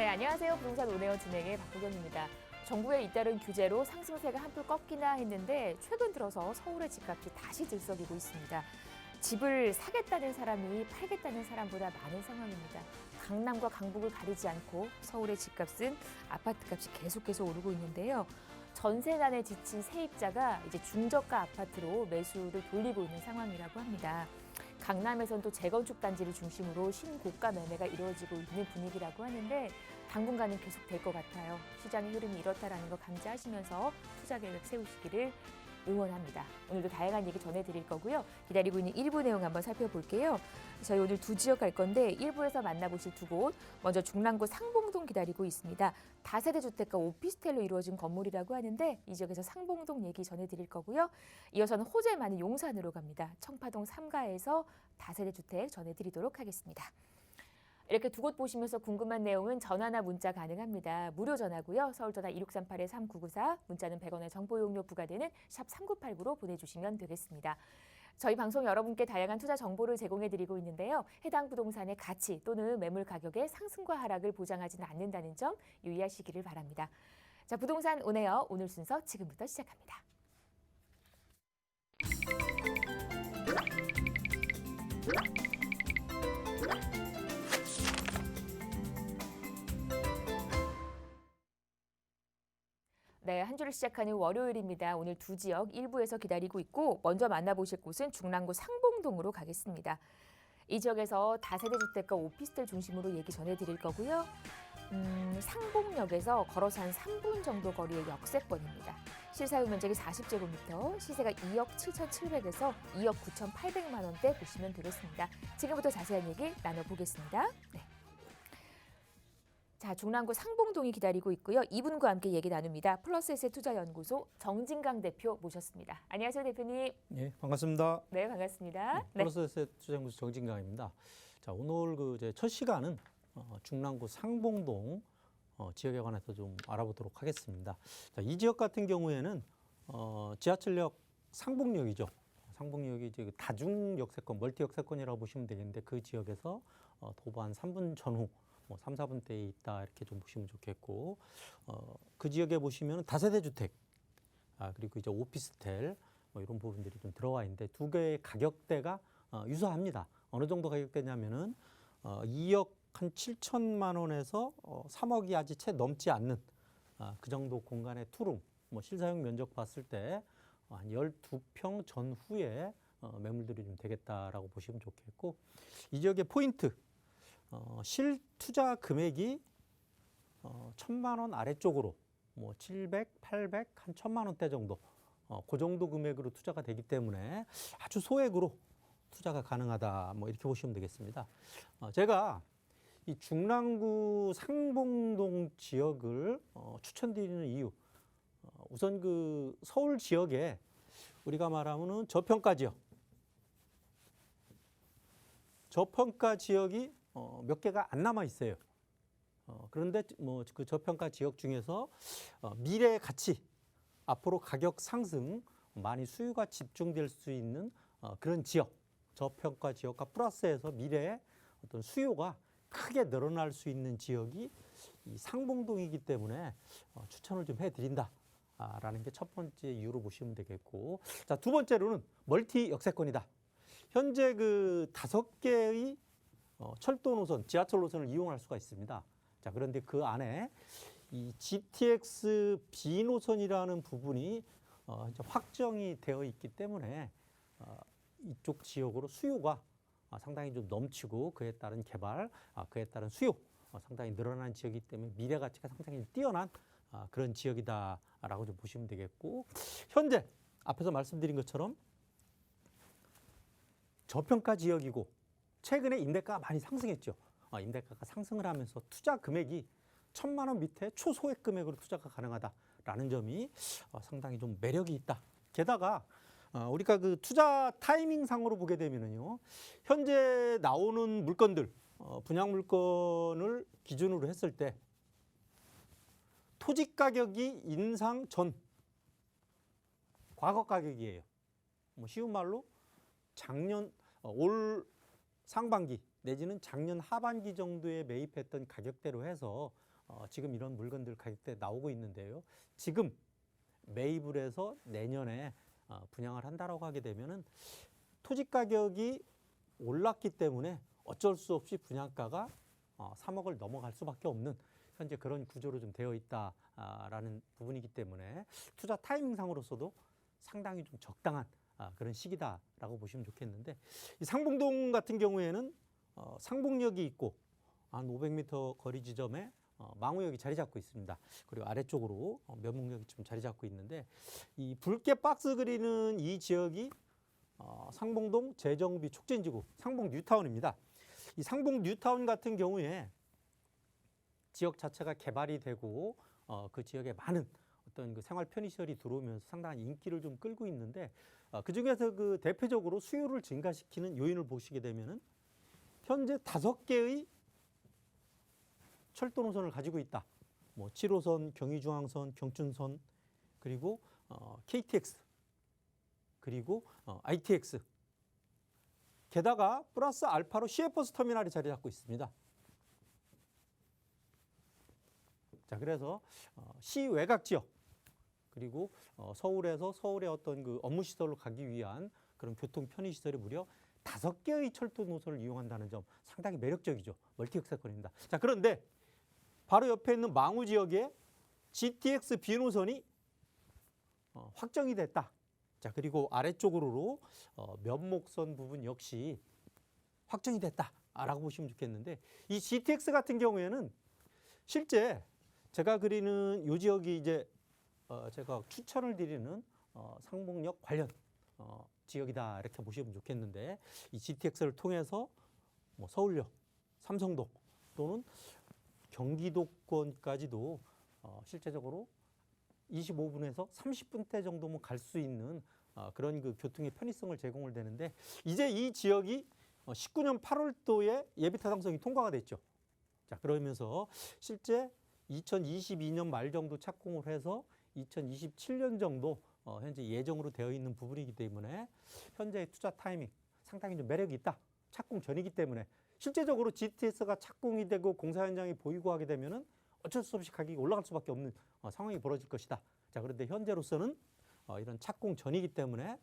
네, 안녕하세요. 부동산 온에어 진행의 박보경입니다. 정부의 잇따른 규제로 상승세가 한풀 꺾이나 했는데 최근 들어서 서울의 집값이 다시 들썩이고 있습니다. 집을 사겠다는 사람이 팔겠다는 사람보다 많은 상황입니다. 강남과 강북을 가리지 않고 서울의 집값은 아파트값이 계속해서 오르고 있는데요. 전세난에 지친 세입자가 이제 중저가 아파트로 매수를 돌리고 있는 상황이라고 합니다. 강남에선 또 재건축 단지를 중심으로 신고가 매매가 이루어지고 있는 분위기라고 하는데 당분간은 계속 될 것 같아요. 시장의 흐름이 이렇다라는 거 감지하시면서 투자 계획 세우시기를 응원합니다. 오늘도 다양한 얘기 전해드릴 거고요. 기다리고 있는 1부 내용 한번 살펴볼게요. 저희 오늘 두 지역 갈 건데 1부에서 만나보실 두 곳. 먼저 중랑구 상봉동 기다리고 있습니다. 다세대 주택과 오피스텔로 이루어진 건물이라고 하는데 이 지역에서 상봉동 얘기 전해드릴 거고요. 이어서는 호재 많은 용산으로 갑니다. 청파동 3가에서 다세대 주택 전해드리도록 하겠습니다. 이렇게 두 곳 보시면서 궁금한 내용은 전화나 문자 가능합니다. 무료 전화고요. 서울 전화 2638-3994, 문자는 100원의 정보 이용료 부과되는 샵 3989로 보내주시면 되겠습니다. 저희 방송 여러분께 다양한 투자 정보를 제공해드리고 있는데요. 해당 부동산의 가치 또는 매물 가격의 상승과 하락을 보장하지는 않는다는 점 유의하시기를 바랍니다. 자, 부동산 온에어 오늘 순서 지금부터 시작합니다. 네, 한 주를 시작하는 월요일입니다. 오늘 두 지역 일부에서 기다리고 있고 먼저 만나보실 곳은 중랑구 상봉동으로 가겠습니다. 이 지역에서 다세대 주택과 오피스텔 중심으로 얘기 전해드릴 거고요. 상봉역에서 걸어서 한 3분 정도 거리의 역세권입니다. 실사용 면적이 40제곱미터, 시세가 2억 7,700에서 2억 9,800만 원대 보시면 되겠습니다. 지금부터 자세한 얘기 나눠보겠습니다. 네. 자, 중랑구 상봉동이 기다리고 있고요. 이분과 함께 얘기 나눕니다. 플러스에셋 투자연구소 정진강 대표 모셨습니다. 안녕하세요, 대표님. 네, 반갑습니다. 네, 반갑습니다. 플러스에셋 투자연구소 정진강입니다. 자, 오늘 첫 시간은 중랑구 상봉동 지역에 관해서 좀 알아보도록 하겠습니다. 자, 이 지역 같은 경우에는 지하철역 상봉역이죠. 상봉역이 이제 다중 역세권, 멀티 역세권이라고 보시면 되겠는데 그 지역에서 도보 한 3분 전후 3, 4분대에 있다 이렇게 좀 보시면 좋겠고 그 지역에 보시면 다세대 주택 그리고 이제 오피스텔 이런 부분들이 좀 들어와 있는데 두 개의 가격대가 유사합니다. 어느 정도 가격대냐면은 2억 한 7천만 원에서 3억이 아직 채 넘지 않는 그 정도 공간의 투룸 실사용 면적 봤을 때 한 12평 전후에 매물들이 좀 되겠다라고 보시면 좋겠고 이 지역의 포인트 실투자 금액이 1,000만 원 아래쪽으로 700, 800, 한 1,000만 원대 정도 그 정도 금액으로 투자가 되기 때문에 아주 소액으로 투자가 가능하다 이렇게 보시면 되겠습니다. 제가 이 중랑구 상봉동 지역을 추천드리는 이유 우선 그 서울 지역에 우리가 말하면은 저평가 지역이 몇 개가 안 남아 있어요. 그런데 그 저평가 지역 중에서 미래의 가치, 앞으로 가격 상승, 많이 수요가 집중될 수 있는 그런 지역, 저평가 지역과 플러스해서 미래의 어떤 수요가 크게 늘어날 수 있는 지역이 이 상봉동이기 때문에 추천을 좀 해드린다. 라는 게 첫 번째 이유로 보시면 되겠고, 자, 두 번째로는 멀티 역세권이다. 현재 그 5개의 철도 노선, 지하철 노선을 이용할 수가 있습니다. 자, 그런데 그 안에 이 GTX B 노선이라는 부분이 이제 확정이 되어 있기 때문에 이쪽 지역으로 수요가 상당히 좀 넘치고 그에 따른 개발, 그에 따른 수요 상당히 늘어난 지역이기 때문에 미래 가치가 상당히 뛰어난 그런 지역이다라고 좀 보시면 되겠고, 현재 앞에서 말씀드린 것처럼 저평가 지역이고 최근에 임대가가 많이 상승했죠. 임대가가 상승을 하면서 투자 금액이 1,000만 원 밑에 초소액 금액으로 투자가 가능하다라는 점이 상당히 좀 매력이 있다. 게다가 우리가 그 투자 타이밍 상으로 보게 되면은요, 현재 나오는 물건들, 분양 물건을 기준으로 했을 때 토지 가격이 인상 전 과거 가격이에요. 쉬운 말로 작년 올 상반기 내지는 작년 하반기 정도에 매입했던 가격대로 해서 지금 이런 물건들 가격대 나오고 있는데요. 지금 매입을 해서 내년에 분양을 한다라고 하게 되면은 토지 가격이 올랐기 때문에 어쩔 수 없이 분양가가 3억을 넘어갈 수밖에 없는 현재 그런 구조로 좀 되어 있다라는 부분이기 때문에 투자 타이밍상으로서도 상당히 좀 적당한 그런 시기다라고 보시면 좋겠는데, 이 상봉동 같은 경우에는 상봉역이 있고 한 500m 거리 지점에 망우역이 자리 잡고 있습니다. 그리고 아래쪽으로 면목역이 좀 자리 잡고 있는데, 이 붉게 박스 그리는 이 지역이 상봉동 재정비 촉진지구 상봉 뉴타운입니다. 이 상봉 뉴타운 같은 경우에 지역 자체가 개발이 되고 그 지역에 많은 어떤 그 생활 편의시설이 들어오면서 상당한 인기를 좀 끌고 있는데, 그 중에서 그 대표적으로 수요를 증가시키는 요인을 보시게 되면은 현재 5개의 철도 노선을 가지고 있다. 뭐 7호선, 경의중앙선, 경춘선, 그리고 KTX, 그리고 ITX. 게다가 플러스 알파로 시외버스 터미널이 자리 잡고 있습니다. 자, 그래서 시외곽 지역, 그리고 서울에서 서울의 어떤 그 업무 시설로 가기 위한 그런 교통 편의 시설이 무려 5개의 철도 노선을 이용한다는 점 상당히 매력적이죠. 멀티역사 거리입니다. 자, 그런데 바로 옆에 있는 망우 지역에 GTX B노선이 확정이 됐다. 자, 그리고 아래쪽으로 면목선 부분 역시 확정이 됐다라고 보시면 좋겠는데, 이 GTX 같은 경우에는 실제 제가 그리는 이 지역이 이제 제가 추천을 드리는 상봉역 관련 지역이다 이렇게 보시면 좋겠는데, 이 GTX를 통해서 뭐 서울역, 삼성동 또는 경기도권까지도 실제적으로 25분에서 30분대 정도면 갈 수 있는 그런 그 교통의 편의성을 제공을 되는데, 이제 이 지역이 19년 8월도에 예비타당성이 통과가 됐죠. 자, 그러면서 실제 2022년 말 정도 착공을 해서 2027년 정도 현재 예정으로 되어 있는 부분이기 때문에 현재의 투자 타이밍 상당히 좀 매력이 있다. 착공 전이기 때문에 실제적으로 GTS가 착공이 되고 공사 현장이 보이고 하게 되면은 어쩔 수 없이 가격이 올라갈 수밖에 없는 상황이 벌어질 것이다. 자, 그런데 현재로서는 이런 착공 전이기 때문에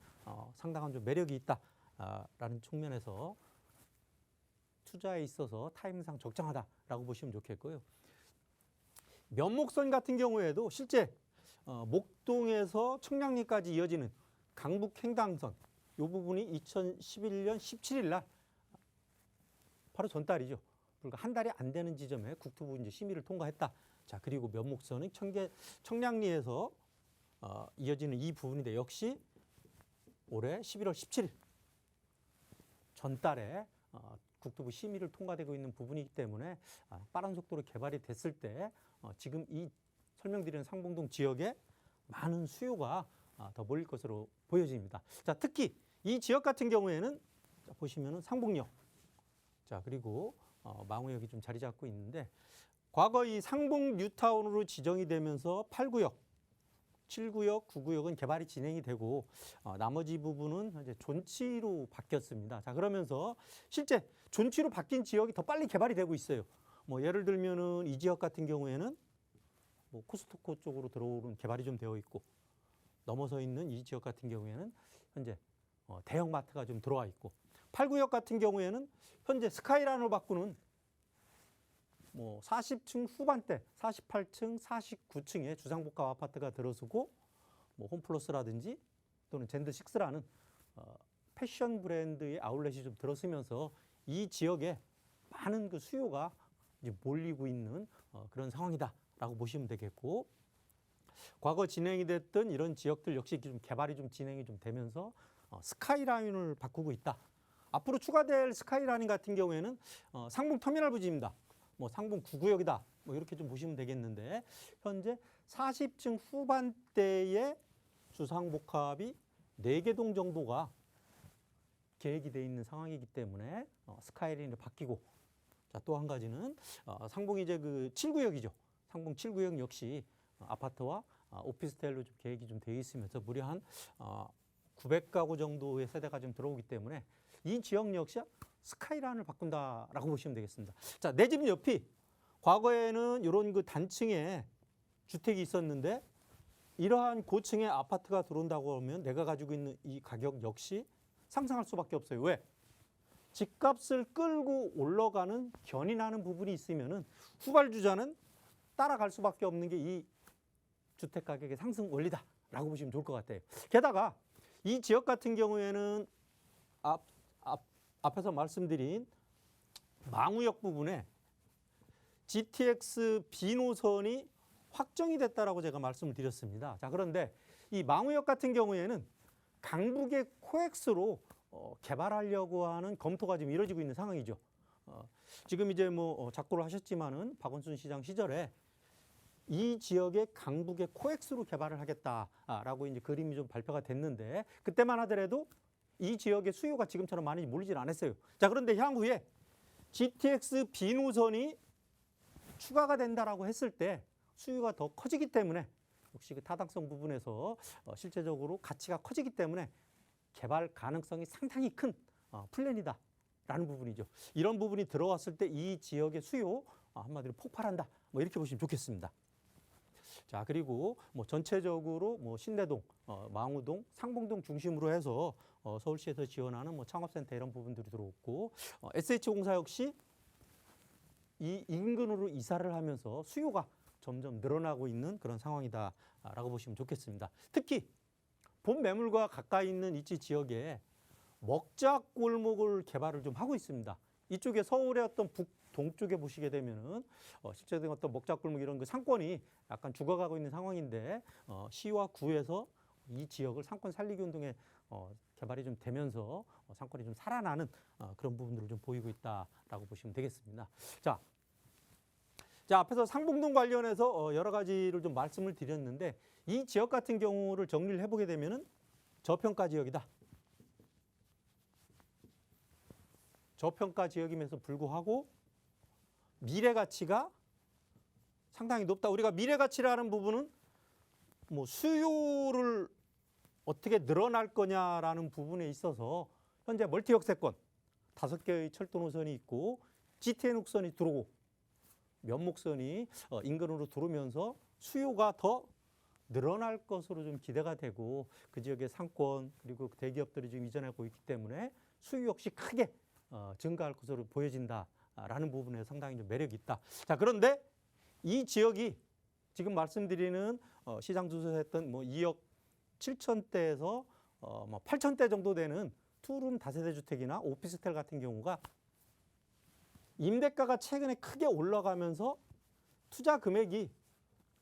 상당한 좀 매력이 있다라는 측면에서 투자에 있어서 타이밍상 적정하다라고 보시면 좋겠고요. 면목선 같은 경우에도 실제 목동에서 청량리까지 이어지는 강북횡단선 이 부분이 2011년 17일 날 바로 전달이죠. 불과 한 달이 안 되는 지점에 국토부 이제 심의를 통과했다. 자, 그리고 면목선은 청량리에서 이어지는 이 부분인데 역시 올해 11월 17일 전달에 국토부 심의를 통과되고 있는 부분이기 때문에 빠른 속도로 개발이 됐을 때 지금 이 설명드리는 상봉동 지역에 많은 수요가 더 몰릴 것으로 보여집니다. 자, 특히 이 지역 같은 경우에는 보시면은 상봉역, 자, 그리고 망우역이 좀 자리 잡고 있는데, 과거 이 상봉 뉴타운으로 지정이 되면서 8구역, 7구역, 9구역은 개발이 진행이 되고 나머지 부분은 이제 존치로 바뀌었습니다. 자, 그러면서 실제 존치로 바뀐 지역이 더 빨리 개발이 되고 있어요. 뭐 예를 들면은 이 지역 같은 경우에는 뭐 코스트코 쪽으로 들어오는 개발이 좀 되어 있고, 넘어서 있는 이 지역 같은 경우에는 현재 대형 마트가 좀 들어와 있고, 8구역 같은 경우에는 현재 스카이라인을 바꾸는 뭐 40층 후반대, 48층, 49층의 주상복합 아파트가 들어서고, 뭐 홈플러스라든지 또는 젠드6라는 패션 브랜드의 아울렛이 좀 들어서면서 이 지역에 많은 그 수요가 이제 몰리고 있는 그런 상황이다라고 보시면 되겠고, 과거 진행이 됐던 이런 지역들 역시 좀 개발이 좀 진행이 좀 되면서 스카이라인을 바꾸고 있다. 앞으로 추가될 스카이라인 같은 경우에는 상봉 터미널 부지입니다. 뭐 상봉 9구역이다. 뭐 이렇게 좀 보시면 되겠는데, 현재 40층 후반대의 주상복합이 4개 동 정도가 계획이 돼 있는 상황이기 때문에 스카이라인을 바뀌고, 자, 또 한 가지는 상봉 이제 그 7구역이죠. 상봉 7구역 역시 아파트와 오피스텔로 좀 계획이 좀 되어 있으면서 무려 한 900가구 정도의 세대가 좀 들어오기 때문에 이 지역 역시 스카이라인을 바꾼다라고 보시면 되겠습니다. 자, 내 집 옆이 과거에는 이런 그 단층에 주택이 있었는데 이러한 고층의 아파트가 들어온다고 하면 내가 가지고 있는 이 가격 역시 상승할 수밖에 없어요. 왜? 집값을 끌고 올라가는 견인하는 부분이 있으면은 후발주자는 따라갈 수밖에 없는 게 이 주택 가격의 상승 원리다라고 보시면 좋을 것 같아요. 게다가 이 지역 같은 경우에는 앞에서 말씀드린 망우역 부분에 GTX B 노선이 확정이 됐다라고 제가 말씀을 드렸습니다. 자, 그런데 이 망우역 같은 경우에는 강북의 코엑스로 개발하려고 하는 검토가 지금 이루어지고 있는 상황이죠. 지금 이제 뭐 작고를 하셨지만은 박원순 시장 시절에 이 지역의 강북의 코엑스로 개발을 하겠다라고 이제 그림이 좀 발표가 됐는데 그때만 하더라도 이 지역의 수요가 지금처럼 많이 몰리질 않았어요. 자, 그런데 향후에 GTX B 노선이 추가가 된다라고 했을 때 수요가 더 커지기 때문에 역시 그 타당성 부분에서 실제적으로 가치가 커지기 때문에 개발 가능성이 상당히 큰 플랜이다라는 부분이죠. 이런 부분이 들어왔을 때 이 지역의 수요 한마디로 폭발한다. 뭐 이렇게 보시면 좋겠습니다. 자, 그리고 뭐 전체적으로 뭐 신내동, 망우동, 상봉동 중심으로 해서 서울시에서 지원하는 뭐 창업센터 이런 부분들이 들어왔고 SH공사 역시 이 인근으로 이사를 하면서 수요가 점점 늘어나고 있는 그런 상황이다라고 보시면 좋겠습니다. 특히 본 매물과 가까이 있는 이지 지역에 먹자 골목을 개발을 좀 하고 있습니다. 이쪽에 서울의 어떤 북동쪽에 보시게 되면은 실제적인 어떤 먹자 골목 이런 그 상권이 약간 죽어가고 있는 상황인데 시와 구에서 이 지역을 상권 살리기 운동에 개발이 좀 되면서 상권이 좀 살아나는 그런 부분들을 좀 보이고 있다라고 보시면 되겠습니다. 자, 앞에서 상봉동 관련해서 여러 가지를 좀 말씀을 드렸는데 이 지역 같은 경우를 정리를 해보게 되면은 저평가 지역이다. 저평가 지역임에도 불구하고 미래 가치가 상당히 높다. 우리가 미래 가치라는 부분은 뭐 수요를 어떻게 늘어날 거냐라는 부분에 있어서 현재 멀티 역세권 5개의 철도 노선이 있고 GTN 흑선이 들어오고 면목선이 인근으로 들어오면서 수요가 더 늘어날 것으로 좀 기대가 되고 그 지역의 상권 그리고 대기업들이 지금 이전하고 있기 때문에 수요 역시 크게 증가할 것으로 보여진다라는 부분에 상당히 좀 매력이 있다. 자, 그런데 이 지역이 지금 말씀드리는 시장 조사했던 뭐 2억 7천대에서 뭐 8천대 정도 되는 투룸 다세대 주택이나 오피스텔 같은 경우가 임대가가 최근에 크게 올라가면서 투자 금액이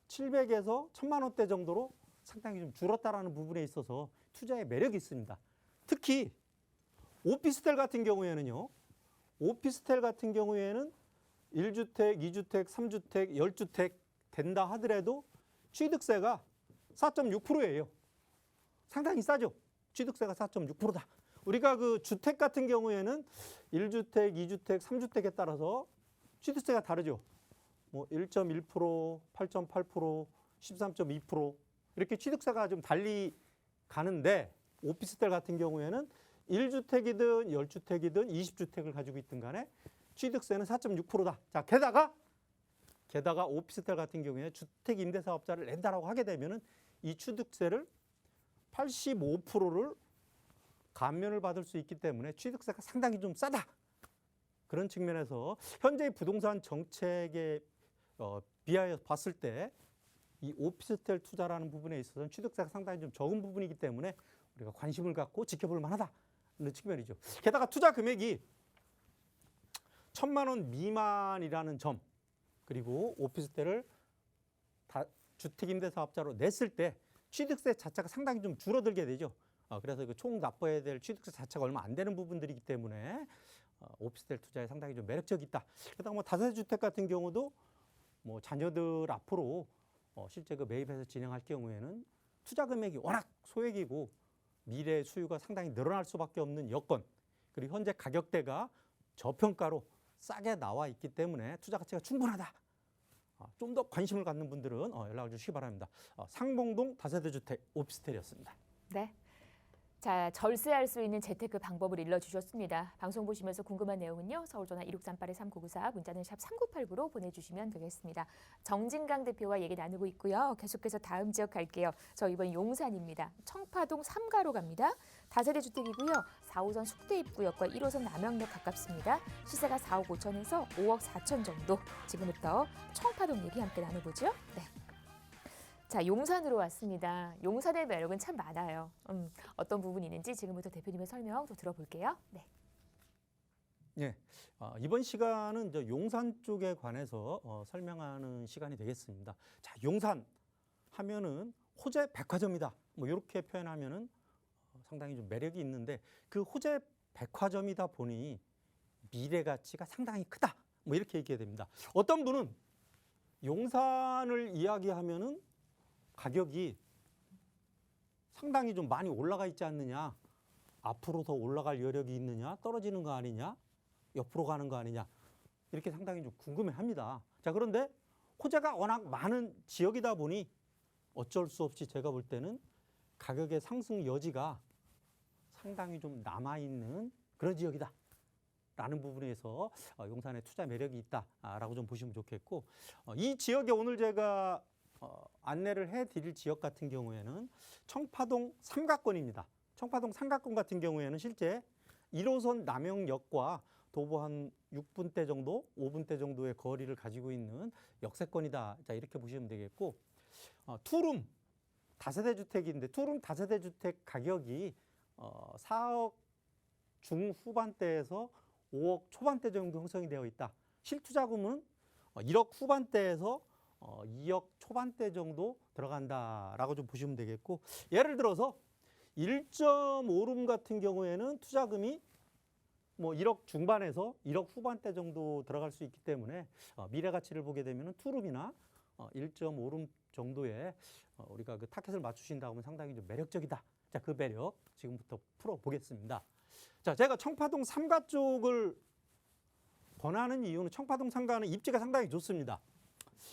700에서 1000만 원대 정도로 상당히 좀 줄었다라는 부분에 있어서 투자의 매력이 있습니다. 특히 오피스텔 같은 경우에는요. 오피스텔 같은 경우에는 1주택, 2주택, 3주택, 10주택 된다 하더라도 취득세가 4.6%예요. 상당히 싸죠. 취득세가 4.6%다. 우리가 그 주택 같은 경우에는 1주택, 2주택, 3주택에 따라서 취득세가 다르죠. 뭐 1.1%, 8.8%, 13.2% 이렇게 취득세가 좀 달리 가는데 오피스텔 같은 경우에는 1주택이든 10주택이든 20주택을 가지고 있든 간에 취득세는 4.6%다. 자, 게다가 오피스텔 같은 경우에 주택 임대사업자를 낸다라고 하게 되면은 이 취득세를 85%를 감면을 받을 수 있기 때문에 취득세가 상당히 좀 싸다. 그런 측면에서 현재의 부동산 정책에 비하여 봤을 때 이 오피스텔 투자라는 부분에 있어서는 취득세가 상당히 좀 적은 부분이기 때문에 우리가 관심을 갖고 지켜볼 만하다는 측면이죠. 게다가 투자 금액이 1000만 원 미만이라는 점 그리고 오피스텔을 주택임대사업자로 냈을 때 취득세 자체가 상당히 좀 줄어들게 되죠. 그래서 그 총 납부해야 될 취득세 자체가 얼마 안 되는 부분들이기 때문에 오피스텔 투자에 상당히 좀 매력적이 있다. 게다가 뭐 다세대 주택 같은 경우도 뭐 자녀들 앞으로 실제 그 매입해서 진행할 경우에는 투자 금액이 워낙 소액이고 미래 수요가 상당히 늘어날 수밖에 없는 여건 그리고 현재 가격대가 저평가로 싸게 나와 있기 때문에 투자 가치가 충분하다. 좀 더 관심을 갖는 분들은 연락을 주시기 바랍니다. 상봉동 다세대 주택 오피스텔이었습니다. 네. 자, 절세할 수 있는 재테크 방법을 일러주셨습니다. 방송 보시면서 궁금한 내용은요. 서울전화 1638-3994 문자는 샵 3989로 보내주시면 되겠습니다. 정진강 대표와 얘기 나누고 있고요. 계속해서 다음 지역 갈게요. 저 이번 용산입니다. 청파동 3가로 갑니다. 다세대 주택이고요. 4호선 숙대입구역과 1호선 남양역 가깝습니다. 시세가 4억 5천에서 5억 4천 정도. 지금부터 청파동 얘기 함께 나눠보죠. 네. 자, 용산으로 왔습니다. 용산의 매력은 참 많아요. 어떤 부분이 있는지 지금부터 대표님의 설명 또 들어볼게요. 네. 네, 이번 시간은 이제 용산 쪽에 관해서 설명하는 시간이 되겠습니다. 자, 용산 하면은 호재 백화점이다. 뭐 이렇게 표현하면은 상당히 좀 매력이 있는데 그 호재 백화점이다 보니 미래 가치가 상당히 크다. 뭐 이렇게 얘기해야 됩니다. 어떤 분은 용산을 이야기하면은 가격이 상당히 좀 많이 올라가 있지 않느냐, 앞으로 더 올라갈 여력이 있느냐, 떨어지는 거 아니냐, 옆으로 가는 거 아니냐, 이렇게 상당히 좀 궁금해합니다. 자, 그런데 호재가 워낙 많은 지역이다 보니 어쩔 수 없이 제가 볼 때는 가격의 상승 여지가 상당히 좀 남아있는 그런 지역이다 라는 부분에서 용산의 투자 매력이 있다라고 좀 보시면 좋겠고, 이 지역에 오늘 제가 안내를 해드릴 지역 같은 경우에는 청파동 삼가권입니다. 청파동 삼가권 같은 경우에는 실제 1호선 남영역과 도보 한 6분대 정도, 5분대 정도의 거리를 가지고 있는 역세권이다. 자, 이렇게 보시면 되겠고, 투룸 다세대 주택인데 투룸 다세대 주택 가격이 4억 중후반대에서 5억 초반대 정도 형성이 되어 있다. 실투자금은 1억 후반대에서 2억 초반대 정도 들어간다라고 좀 보시면 되겠고, 예를 들어서 1.5룸 같은 경우에는 투자금이 뭐 1억 중반에서 1억 후반대 정도 들어갈 수 있기 때문에 미래 가치를 보게 되면 투룸이나 1.5룸 정도의 우리가 그 타켓을 맞추신다 하면 상당히 좀 매력적이다. 자, 그 매력 지금부터 풀어보겠습니다. 자, 제가 청파동 3가 쪽을 권하는 이유는 청파동 3가는 입지가 상당히 좋습니다.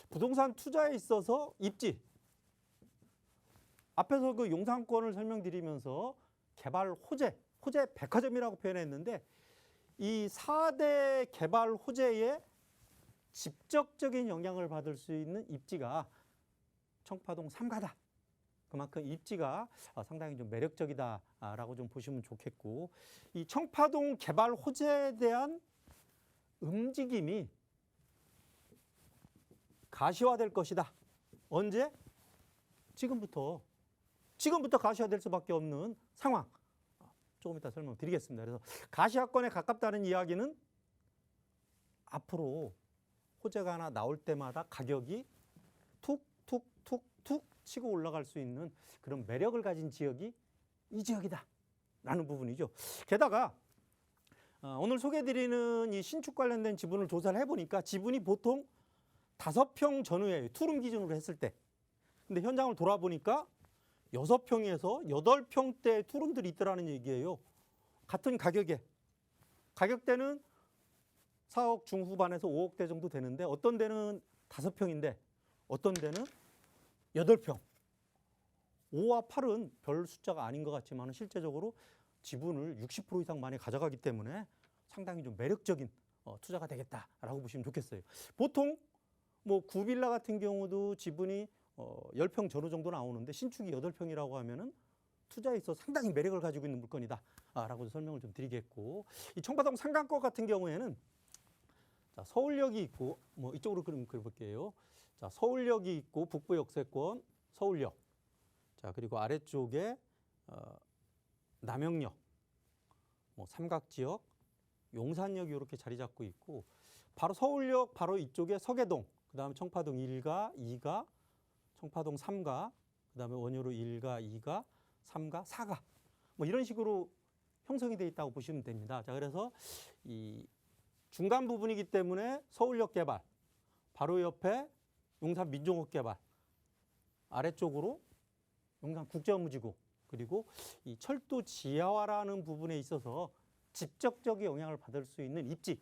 부동산 투자에 있어서 입지, 앞에서 그 용산권을 설명드리면서 개발 호재 백화점이라고 표현했는데 이 4대 개발 호재에 직접적인 영향을 받을 수 있는 입지가 청파동 3가다. 그만큼 입지가 상당히 좀 매력적이다라고 좀 보시면 좋겠고, 이 청파동 개발 호재에 대한 움직임이 가시화될 것이다. 언제? 지금부터 가시화될 수밖에 없는 상황. 조금 이따 설명드리겠습니다. 그래서 가시화권에 가깝다는 이야기는 앞으로 호재가 하나 나올 때마다 가격이 툭툭툭툭 치고 올라갈 수 있는 그런 매력을 가진 지역이 이 지역이다 라는 부분이죠. 게다가 오늘 소개해드리는 이 신축 관련된 지분을 조사를 해보니까 지분이 보통 5평 전후에 투룸 기준으로 했을 때, 근데 현장을 돌아보니까 6평에서 8평대 투룸들이 있더라는 얘기예요. 같은 가격에. 가격대는 4억 중후반에서 5억대 정도 되는데 어떤 데는 5평인데 어떤 데는 8평. 5와 8은 별 숫자가 아닌 것 같지만 실제적으로 지분을 60% 이상 많이 가져가기 때문에 상당히 좀 매력적인 투자가 되겠다라고 보시면 좋겠어요. 보통 뭐 구빌라 같은 경우도 지분이 10평 전후 정도 나오는데 신축이 8평이라고 하면은 투자에 있어 상당히 매력을 가지고 있는 물건이다 라고 설명을 좀 드리겠고, 이 청파동 상가권 같은 경우에는 자, 서울역이 있고, 뭐 이쪽으로 그럼 그려볼게요. 자, 서울역이 있고 북부 역세권 서울역, 자, 그리고 아래쪽에 남영역, 뭐 삼각지역, 용산역이 이렇게 자리 잡고 있고, 바로 서울역 바로 이쪽에 서계동, 그 다음에 청파동 1가, 2가, 청파동 3가, 그 다음에 원효로 1가, 2가, 3가, 4가, 뭐 이런 식으로 형성이 되어 있다고 보시면 됩니다. 자, 그래서 이 중간 부분이기 때문에 서울역 개발, 바로 옆에 용산 민종업 개발, 아래쪽으로 용산 국제업무지구, 그리고 이 철도 지하화라는 부분에 있어서 직접적인 영향을 받을 수 있는 입지,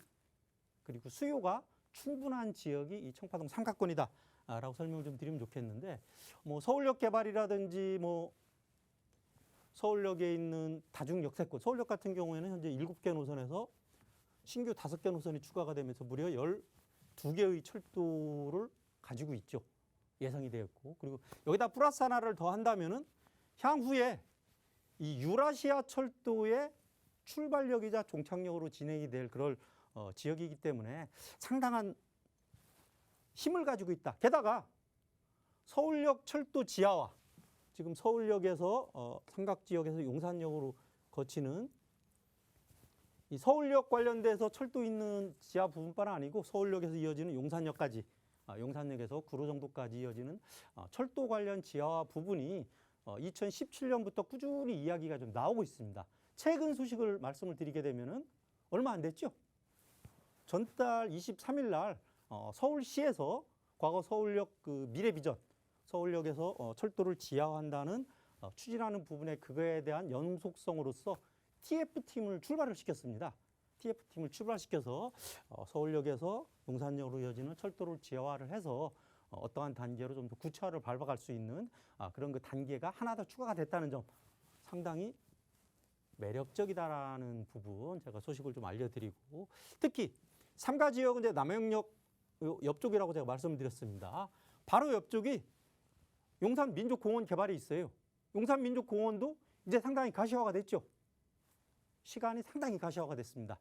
그리고 수요가 충분한 지역이 이 청파동 삼가권이다 라고 설명을 좀 드리면 좋겠는데, 뭐 서울역 개발이라든지 뭐 서울역에 있는 다중 역세권, 서울역 같은 경우에는 현재 7개 노선에서 신규 5개 노선이 추가가 되면서 무려 12개의 철도를 가지고 있죠. 예상이 되었고, 그리고 여기다 플러스 하나를 더 한다면은 향후에 이 유라시아 철도의 출발역이자 종착역으로 진행이 될 그럴 지역이기 때문에 상당한 힘을 가지고 있다. 게다가 서울역 철도 지하화, 지금 서울역에서 삼각지역에서 용산역으로 거치는 이 서울역 관련돼서 철도 있는 지하 부분뿐 아니고 서울역에서 이어지는 용산역까지, 용산역에서 구로 정도까지 이어지는 철도 관련 지하화 부분이 2017년부터 꾸준히 이야기가 좀 나오고 있습니다. 최근 소식을 말씀을 드리게 되면은 얼마 안 됐죠? 전달 23일 날 서울시에서 과거 서울역 그 미래비전 서울역에서 철도를 지하화한다는 추진하는 부분에 그거에 대한 연속성으로서 TF팀을 출발을 시켰습니다. TF팀을 출발시켜서 서울역에서 용산역으로 이어지는 철도를 지하화를 해서 어떠한 단계로 좀 더 구체화를 밟아갈 수 있는 그런 그 단계가 하나 더 추가가 됐다는 점 상당히 매력적이다라는 부분 제가 소식을 좀 알려드리고, 특히 3가 지역은 이제 남영역 옆쪽이라고 제가 말씀을 드렸습니다. 바로 옆쪽이 용산민족공원 개발이 있어요. 용산민족공원도 이제 상당히 가시화가 됐죠. 시간이 상당히 가시화가 됐습니다.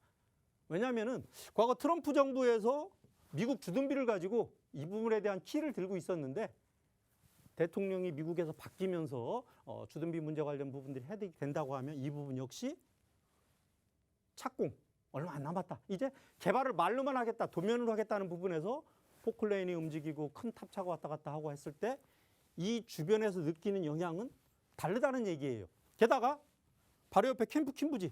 왜냐하면은 과거 트럼프 정부에서 미국 주둔비를 가지고 이 부분에 대한 키를 들고 있었는데 대통령이 미국에서 바뀌면서 주둔비 문제 관련 부분들이 해결이 된다고 하면 이 부분 역시 착공 얼마 안 남았다. 이제 개발을 말로만 하겠다, 도면으로 하겠다는 부분에서 포클레인이 움직이고 큰 탑차가 왔다 갔다 하고 했을 때 이 주변에서 느끼는 영향은 다르다는 얘기예요. 게다가 바로 옆에 캠프 퀸부지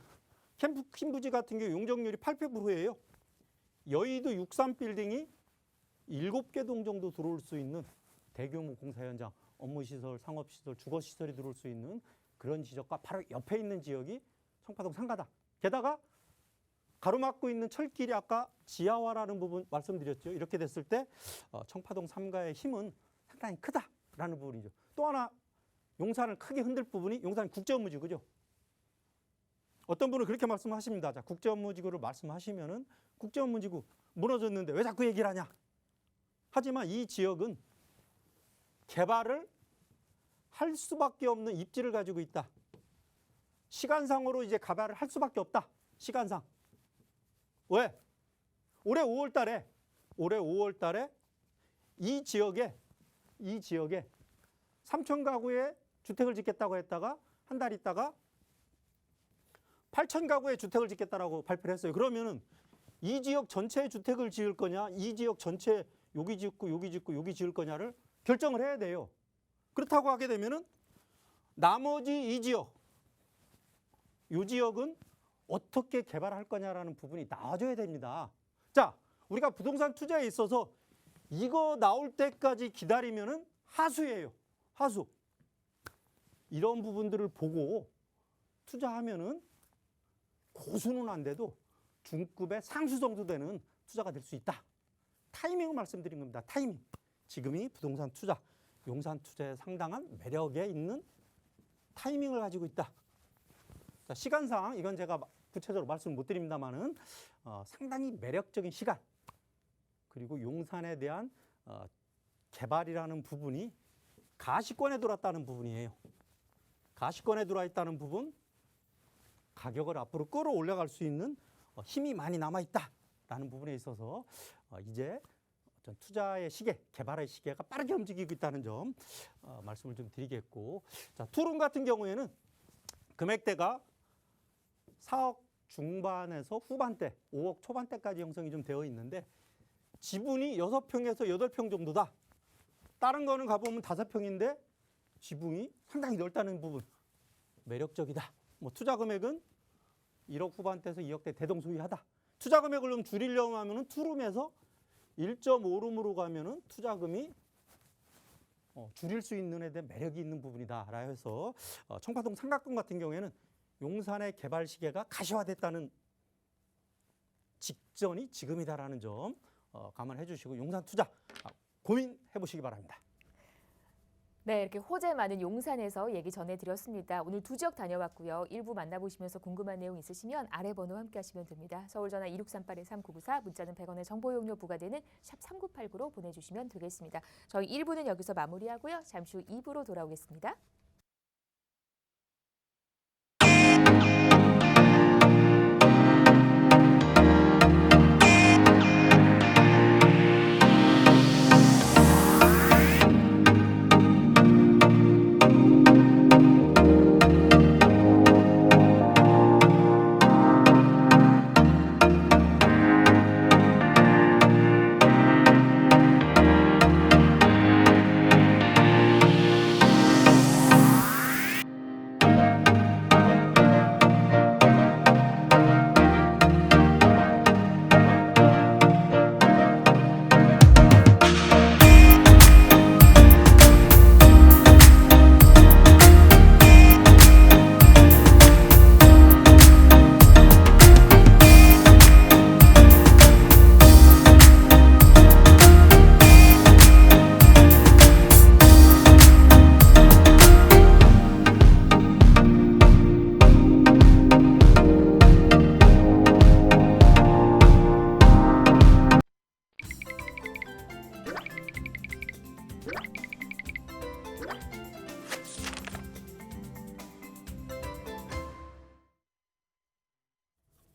같은 경우 용적률이 800%예요. 여의도 63빌딩이 7개 동 정도 들어올 수 있는 대규모 공사 현장, 업무시설, 상업시설, 주거시설이 들어올 수 있는 그런 지역과 바로 옆에 있는 지역이 청파동 상가다. 게다가 가로막고 있는 철길이 아까 지하화라는 부분 말씀드렸죠. 이렇게 됐을 때 청파동 3가의 힘은 상당히 크다라는 부분이죠. 또 하나 용산을 크게 흔들 부분이 용산 국제업무지구죠. 어떤 분은 그렇게 말씀하십니다. 자, 국제업무지구를 말씀하시면은 국제업무지구 무너졌는데 왜 자꾸 얘기를 하냐. 하지만 이 지역은 개발을 할 수밖에 없는 입지를 가지고 있다. 시간상으로 이제 개발을 할 수밖에 없다. 시간상. 왜? 올해 5월 달에 이 지역에 3천 가구의 주택을 짓겠다고 했다가 한 달 있다가 8천 가구의 주택을 짓겠다라고 발표를 했어요. 그러면은 이 지역 전체의 주택을 지을 거냐, 이 지역 전체 여기 짓고 여기 짓고 여기 지을 거냐를 결정을 해야 돼요. 그렇다고 하게 되면은 나머지 이 지역은 어떻게 개발할 거냐라는 부분이 나와줘야 됩니다. 자, 우리가 부동산 투자에 있어서 이거 나올 때까지 기다리면은 하수예요. 하수. 이런 부분들을 보고 투자하면은 고수는 안 돼도 중급의 상수 정도 되는 투자가 될 수 있다. 타이밍을 말씀드린 겁니다. 타이밍. 지금이 부동산 투자, 용산 투자에 상당한 매력에 있는 타이밍을 가지고 있다. 자, 시간상 이건 제가 구체적으로 말씀을 못 드립니다만은 상당히 매력적인 시간, 그리고 용산에 대한 개발이라는 부분이 가시권에 들어왔다는 부분이에요. 가시권에 들어와 있다는 부분, 가격을 앞으로 끌어올려갈 수 있는 힘이 많이 남아있다라는 부분에 있어서 이제 어떤 투자의 시계, 개발의 시계가 빠르게 움직이고 있다는 점 말씀을 좀 드리겠고, 자, 투룸 같은 경우에는 금액대가 4억 중반에서 후반대, 5억 초반대까지 형성이 좀 되어 있는데 지분이 6평에서 8평 정도다. 다른 거는 가보면 5평인데 지붕이 상당히 넓다는 부분, 매력적이다. 뭐 투자 금액은 1억 후반대에서 2억대 대동소이하다. 투자 금액을 좀 줄이려고 하면은 투룸에서 1.5룸으로 가면은 투자금이 줄일 수 있는 데 대한 매력이 있는 부분이다라 해서 청파동 삼각동 같은 경우에는 용산의 개발 시계가 가시화됐다는 직전이 지금이다라는 점 감안해 주시고 용산 투자 고민해 보시기 바랍니다. 네, 이렇게 호재 많은 용산에서 얘기 전해드렸습니다. 오늘 두 지역 다녀왔고요. 일부 만나보시면서 궁금한 내용 있으시면 아래 번호 함께 하시면 됩니다. 서울전화 2638-3994, 문자는 100원의 정보 용료 부과되는 샵 3989로 보내주시면 되겠습니다. 저희 1부는 여기서 마무리하고요. 잠시 후 2부로 돌아오겠습니다.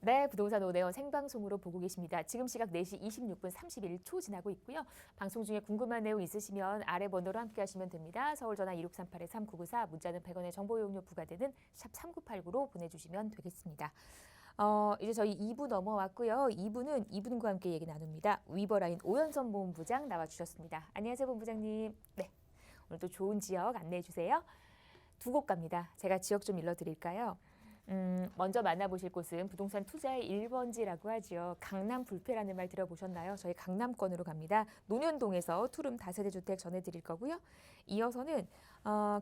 네, 부동산 오네온 생방송으로 보고 계십니다. 지금 시각 4시 26분 31초 지나고 있고요. 방송 중에 궁금한 내용 있으시면 아래 번호로 함께 하시면 됩니다. 서울전화 2638-3994, 문자는 100원의 정보 용료 부과되는 샵 3989로 보내주시면 되겠습니다. 이제 저희 2부 넘어왔고요. 2부는 이분과 함께 얘기 나눕니다. 위버라인 오연선 본부장 나와주셨습니다. 안녕하세요, 본부장님. 네, 오늘 또 좋은 지역 안내해 주세요. 두 곳 갑니다. 제가 지역 좀 일러드릴까요? 먼저 만나보실 곳은 부동산 투자의 1번지라고 하죠. 강남 불패라는 말 들어보셨나요? 저희 강남권으로 갑니다. 논현동에서 투룸 다세대 주택 전해드릴 거고요. 이어서는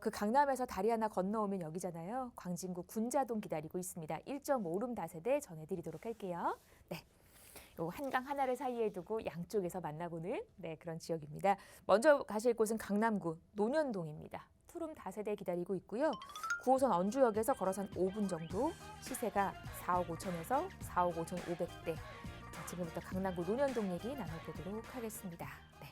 그 강남에서 다리 하나 건너오면 여기잖아요. 광진구 군자동 기다리고 있습니다. 1.5룸 다세대 전해드리도록 할게요. 네. 요 한강 하나를 사이에 두고 양쪽에서 만나보는 그런 지역입니다. 먼저 가실 곳은 강남구 논현동입니다. 투룸 다세대 기다리고 있고요. 9호선 언주역에서 걸어서 한 5분 정도, 시세가 4억 5천에서 4억 5천 5백대. 자, 지금부터 강남구 논현동 얘기 나눠보도록 하겠습니다. 네.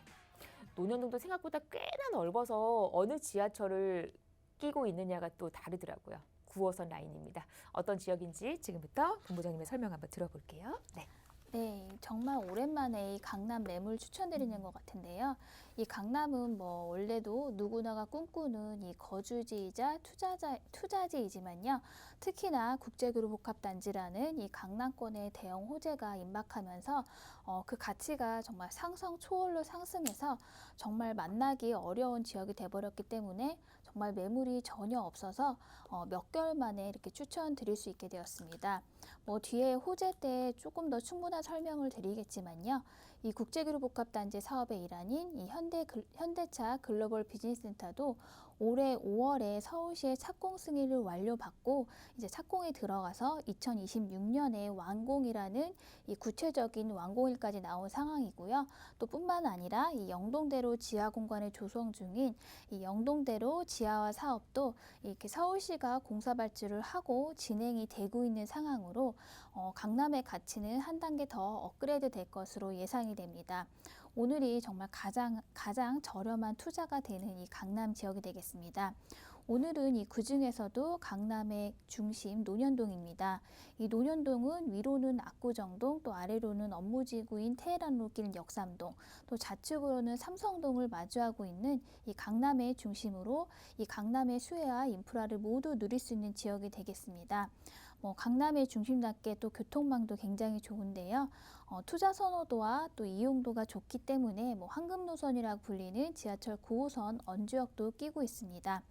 논현동도 생각보다 꽤나 넓어서 어느 지하철을 끼고 있느냐가 또 다르더라고요. 9호선 라인입니다. 어떤 지역인지 지금부터 본부장님의 설명 한번 들어볼게요. 네. 네, 정말 오랜만에 이 강남 매물 추천드리는 것 같은데요. 이 강남은 뭐 원래도 누구나가 꿈꾸는 이 거주지이자 투자지이지만요. 특히나 국제그룹 복합단지라는 이 강남권의 대형 호재가 임박하면서 그 가치가 정말 상상 초월로 상승해서 정말 만나기 어려운 지역이 돼버렸기 때문에 정말 매물이 전혀 없어서 몇 개월 만에 이렇게 추천드릴 수 있게 되었습니다. 뭐 뒤에 호재 때 조금 더 충분한 설명을 드리겠지만요. 이 국제그룹 복합단지 사업의 일환인 이 현대차 글로벌 비즈니스센터도 올해 5월에 서울시의 착공 승인을 완료받고 이제 착공에 들어가서 2026년에 완공이라는 이 구체적인 완공일까지 나온 상황이고요. 또 뿐만 아니라 이 영동대로 지하 공간을 조성 중인 이 영동대로 지하화 사업도 이렇게 서울시가 공사 발주를 하고 진행이 되고 있는 상황으로 강남의 가치는 한 단계 더 업그레이드 될 것으로 예상이 됩니다. 오늘이 정말 가장 저렴한 투자가 되는 이 강남 지역이 되겠습니다. 오늘은 이 그중에서도 강남의 중심 논현동입니다. 이 논현동은 위로는 압구정동, 또 아래로는 업무지구인 테헤란로길 역삼동, 또 좌측으로는 삼성동을 마주하고 있는 이 강남의 중심으로 이 강남의 수혜와 인프라를 모두 누릴 수 있는 지역이 되겠습니다. 강남의 중심답게 또 교통망도 굉장히 좋은데요. 투자 선호도와 또 이용도가 좋기 때문에 황금 노선이라고 불리는 지하철 9호선 언주역도 끼고 있습니다.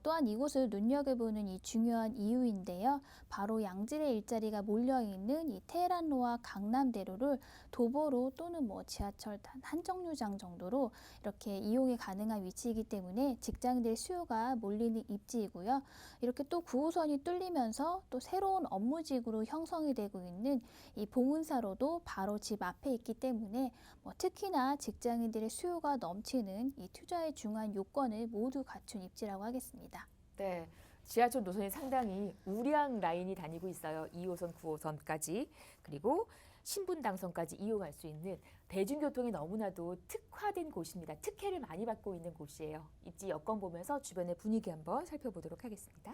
또한 이곳을 눈여겨보는 이 중요한 이유인데요. 바로 양질의 일자리가 몰려있는 이 테헤란로와 강남대로를 도보로 또는 뭐 지하철 단 한 정류장 정도로 이렇게 이용이 가능한 위치이기 때문에 직장인들의 수요가 몰리는 입지이고요. 이렇게 또 9호선이 뚫리면서 또 새로운 업무지구로 형성이 되고 있는 이 봉은사로도 바로 집 앞에 있기 때문에 특히나 직장인들의 수요가 넘치는 이 투자의 중요한 요건을 모두 갖춘 입지라고 하겠습니다. 네. 지하철 노선이 상당히 우량 라인이 다니고 있어요. 2호선, 9호선까지. 그리고 신분당선까지 이용할 수 있는 대중교통이 너무나도 특화된 곳입니다. 특혜를 많이 받고 있는 곳이에요. 입지 여건 보면서 주변의 분위기 한번 살펴보도록 하겠습니다.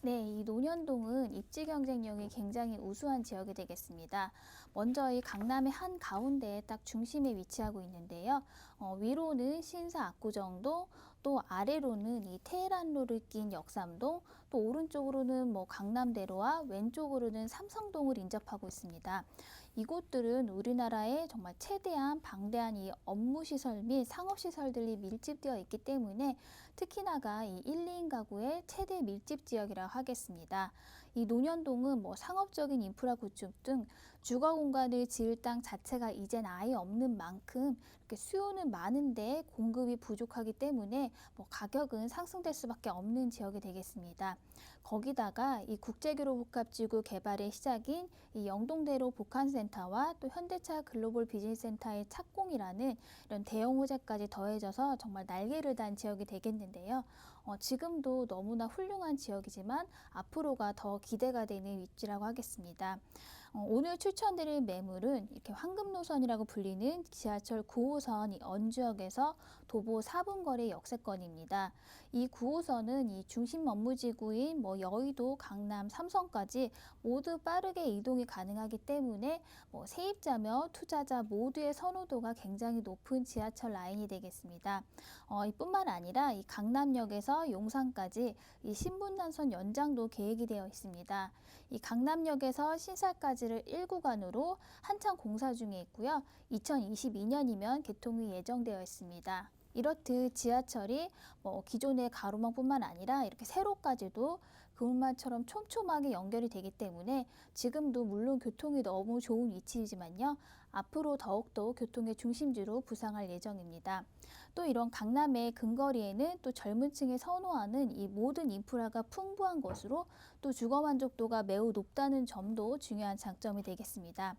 네, 이 논현동은 입지 경쟁력이 굉장히 우수한 지역이 되겠습니다. 먼저 이 강남의 한 가운데 딱 중심에 위치하고 있는데요. 위로는 신사 압구정동, 또 아래로는 이 테헤란로를 낀 역삼동, 또 오른쪽으로는 뭐 강남대로와 왼쪽으로는 삼성동을 인접하고 있습니다. 이곳들은 우리나라의 정말 최대한 방대한 이 업무시설 및 상업시설들이 밀집되어 있기 때문에 특히나가 이 1, 2인 가구의 최대 밀집 지역이라고 하겠습니다. 이 논현동은 뭐 상업적인 인프라 구축 등 주거 공간을 지을 땅 자체가 이젠 아예 없는 만큼 이렇게 수요는 많은데 공급이 부족하기 때문에 뭐 가격은 상승될 수밖에 없는 지역이 되겠습니다. 거기다가 이 국제교류 복합지구 개발의 시작인 이 영동대로 복합센터와 또 현대차 글로벌 비즈니스센터의 착공이라는 이런 대형 호재까지 더해져서 정말 날개를 단 지역이 되겠는데요. 지금도 너무나 훌륭한 지역이지만 앞으로가 더 기대가 되는 위치라고 하겠습니다. 오늘 추천드릴 매물은 이렇게 황금노선이라고 불리는 지하철 9호선 언주역에서 도보 4분 거리 역세권입니다. 이 9호선은 이 중심 업무지구인 뭐 여의도, 강남, 삼성까지 모두 빠르게 이동이 가능하기 때문에 뭐 세입자며 투자자 모두의 선호도가 굉장히 높은 지하철 라인이 되겠습니다. 이뿐만 아니라 이 강남역에서 용산까지 이 신분당선 연장도 계획이 되어 있습니다. 이 강남역에서 신사까지를 1구간으로 한창 공사 중에 있고요. 2022년이면 개통이 예정되어 있습니다. 이렇듯 지하철이 뭐 기존의 가로망뿐만 아니라 이렇게 세로까지도 그물망처럼 촘촘하게 연결이 되기 때문에 지금도 물론 교통이 너무 좋은 위치이지만요. 앞으로 더욱더 교통의 중심지로 부상할 예정입니다. 또 이런 강남의 근거리에는 또 젊은 층이 선호하는 이 모든 인프라가 풍부한 것으로 또 주거 만족도가 매우 높다는 점도 중요한 장점이 되겠습니다.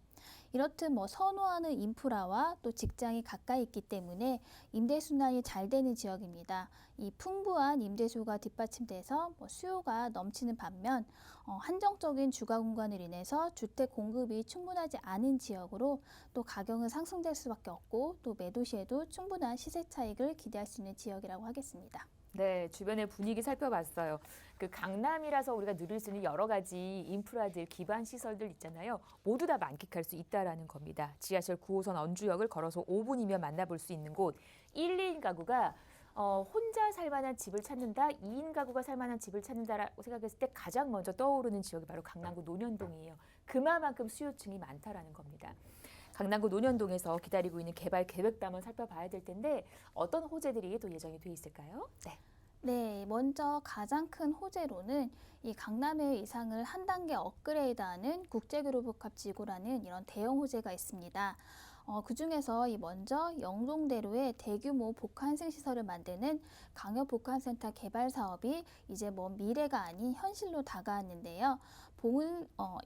이렇듯 뭐 선호하는 인프라와 또 직장이 가까이 있기 때문에 임대 순환이 잘 되는 지역입니다. 이 풍부한 임대수가 뒷받침돼서 수요가 넘치는 반면 한정적인 주거 공간으로 인해서 주택 공급이 충분하지 않은 지역으로 또 가격은 상승될 수밖에 없고 또 매도 시에도 충분한 시세 차익을 기대할 수 있는 지역이라고 하겠습니다. 네, 주변의 분위기 살펴봤어요. 그 강남이라서 우리가 누릴 수 있는 여러 가지 인프라들, 기반 시설들 있잖아요. 모두 다 만끽할 수 있다라는 겁니다. 지하철 9호선 언주역을 걸어서 5분이면 만나볼 수 있는 곳. 1, 2인 가구가 혼자 살 만한 집을 찾는다, 2인 가구가 살 만한 집을 찾는다라고 생각했을 때 가장 먼저 떠오르는 지역이 바로 강남구 논현동이에요. 그만큼 수요층이 많다라는 겁니다. 강남구 논현동에서 기다리고 있는 개발 계획도 한번 살펴봐야 될 텐데 어떤 호재들이 또 예정이 돼 있을까요? 네, 먼저 가장 큰 호재로는 이 강남의 위상을 한 단계 업그레이드하는 국제교류복합지구라는 이런 대형 호재가 있습니다. 그중에서 먼저 영동대로에 대규모 복합환승시설을 만드는 강역복합센터 개발 사업이 이제 먼 미래가 아닌 현실로 다가왔는데요.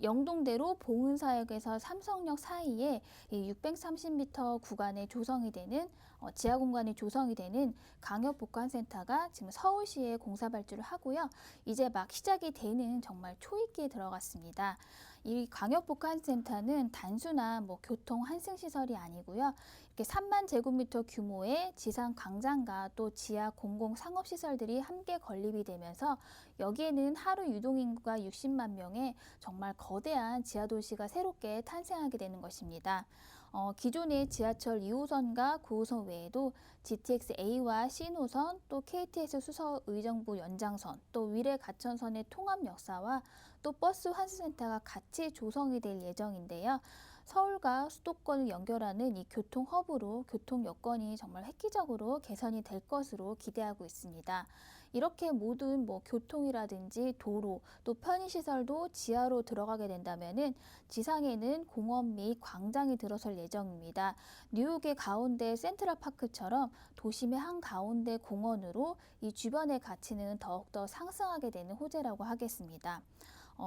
영동대로 봉은사역에서 삼성역 사이에 이 630m 구간에 조성이 되는 지하 공간이 조성이 되는 강역복합센터가 지금 서울시에 공사 발주를 하고요. 이제 막 시작이 되는 정말 초입기에 들어갔습니다. 이 강역복합센터는 단순한 교통 환승시설이 아니고요. 이렇게 3만 제곱미터 규모의 지상 광장과 또 지하 공공 상업시설들이 함께 건립이 되면서 여기에는 하루 유동인구가 60만 명의 정말 거대한 지하도시가 새롭게 탄생하게 되는 것입니다. 기존의 지하철 2호선과 9호선 외에도 GTX A와 C노선, 또 KTX 수서 의정부 연장선, 또 위례 가천선의 통합 역사와 또 버스 환승센터가 같이 조성이 될 예정인데요. 서울과 수도권을 연결하는 이 교통 허브로 교통 여건이 정말 획기적으로 개선이 될 것으로 기대하고 있습니다. 이렇게 모든 뭐 교통이라든지 도로 또 편의시설도 지하로 들어가게 된다면은 지상에는 공원 및 광장이 들어설 예정입니다. 뉴욕의 가운데 센트럴파크처럼 도심의 한가운데 공원으로 이 주변의 가치는 더욱더 상승하게 되는 호재라고 하겠습니다.